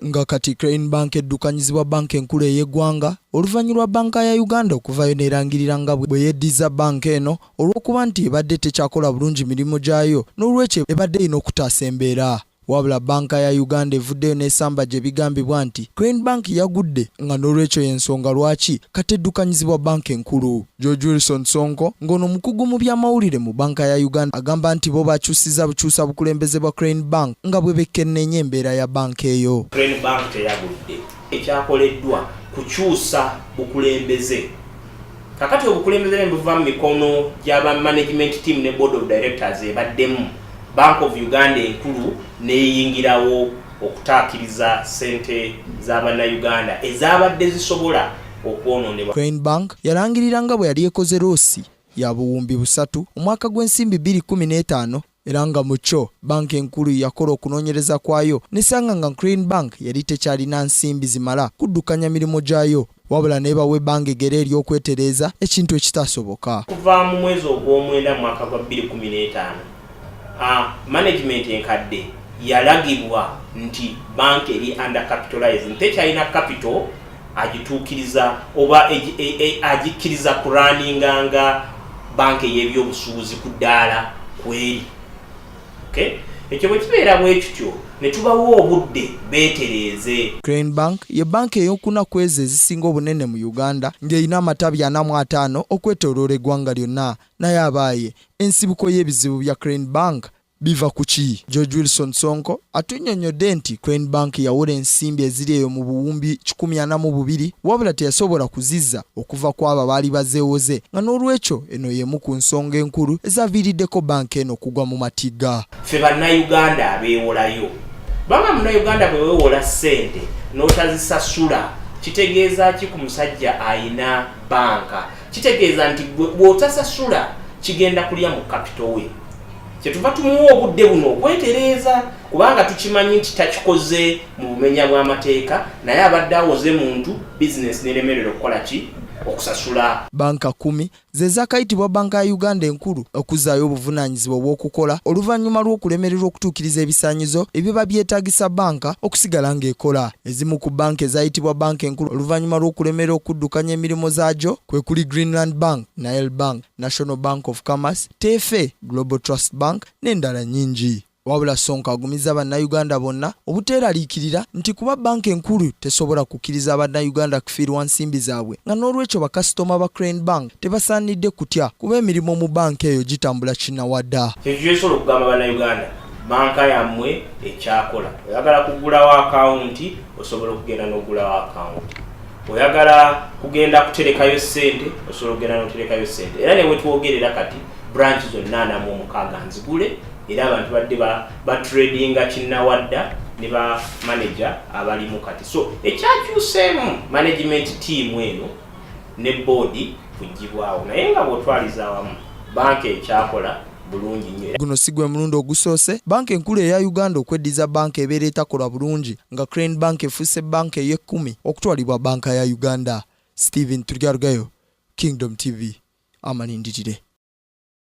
nga kati Crane Bank eddukanyizibwa banka enkulu ey'eggwanga oluvannyuma lwa banka ya Uganda okuvayo n'erangirira nga bwe yeddiza banka eno olw'okuba nti ebadde tekyakola bulungi mirimu gyayo n'olwekyo ebadde erina okutaasa embeera. Wabula banka ya Uganda evuddeyo n'esamba gye bigambibwa nti Crane Bank yagudde nga n'olwekyo y'ensonga lwaki kati eddukanyizibwa banka enkulu. George Wilson Sonko ng'ono mukugu mu by'amawulire mu banka ya Uganda agamba nti bo bakyusiza bukyusa bukulembeze bwa Crane Bank nga bwe bekennenya embeera ya banka eyo. Crane Bank teyagudde. Ekyakoleddwa kukyusa bukulembeze. Kakati obukulembeze ne buva mu mikono gy'aba management team ne board of directors ebaddemu. Bank of Uganda enkulu neyingirawo okutaakiriza sente z'Abannayuganda ezabadde zisobola okwonoonebwa. Crane Bank yalangirira nga bwe yali ekoze loosi ya buwumbi 3 omwaka gw'ensimbi 2015 era nga mu kyo banka enkulu yakola okunoonyereza kwayo nesanga nga Crane Bank yali tekyalina nsimbi zimala kuddukanya mirimu gyayo wabula nebawe banka egera ery'okwetereeza ekintu ekitasoboka. Kuva mu mwezi ogw'omwenda mwaka gwa 2015 management enkadde yalagibwa nti bank eri undercapitalized tekyalina capital agituukiriza oba agikkiriza kuraninganga bank y'ebyobusuubuzi ku ddaala kweri. Okay? Ekyo bwe kibeera bwe kityo ne tubawo obudde beetereeze. Crane Bank ye banka ey'okuna kwezi ezisinga obunene mu Uganda ng'erina amatabi 45 okwetooloola eggwanga lyonna naye abaaye ensibuko y'ebizibu bya Crane Bank biva ku ki? George Wilson Sonko atunnyonnyodde nti Crane Bank yawola ensimbi eziri eyo mu buwumbi 142 wabula teyasobola kuzizza okuva ku abo baali bazeewoze nga n'olwekyo eno y'emu ku nsonga enkulu ezaviiriddeko banka eno okugwa mu matigga. Ffe bannayuganda abeewolayo banga munnayuganda bwe weewola ssente n'otazisasula kitegeeza ki ku musajja ayina banka? Kitegeeza nti bw'otasasula kigenda kulya mu kapito we. Kyetuva tumuwa obudde buno okwetereeza kubanga tukimanyi nti takikoze mu bumenya bw'amateeka naye abadde awoze muntu bizinesi n'eremerera okukola ki? Okusasula. Banka 10 ze zaakayitibwa banka ya Uganda enkulu okuzzaayo obuvunaanyizibwa obw'okukola oluvannyuma lw'okulemererwa okutuukiriza ebisaanyizo ebiba byetaagisa banka okusigala ng'ekola. Ezimu ku banka ezayitibwa banka enkulu oluvannyuma lw'okulemerera okuddukanya emirimu zaagyo kwe kuli Greenland Bank, Nile Bank, National Bank of Commerce, TFA, Global Trust Bank n'endala nnyingi. Wabula Sonko agumiza bannayuganda bonna obuteeraliikirira nti kuba banka enkulu tesobola kukkiriza bannayuganda kufiirwa nsimbi zaabwe nga n'olwekyo bakasitoma ba Crane Bank tebasaanidde kutya kuba emirimu mu banka eyo gitambula kinnawadda. Kyekisobola okugamba bannayuganda banka yammwe ekyakola. Oyagala kugulawo akawunti osobola okugenda n'ogulawo akawunti. Oyagala kugenda kuterekayo ssente osobola okugenda n'oterekayo ssente. Era ne bwe twogerera kati branch zonna 46 nzigule era abantu badde batradinga kinnawadda ne ba manager abalimu kati. So ekyakyuseemu management team eno ne board kugibwawo naye nga bw'otwaliza awamu banka ekyakola bulungi nnyo. Guno si gwe mulundi ogusoose banka enkulu eya Uganda okweddiza banka ebeera etakola bulungi nga Crane Bank efuuse banka ey'e10 okutwalibwa banka ya Uganda. Stephen Turyarugayo, Kingdom TV, amanindirire.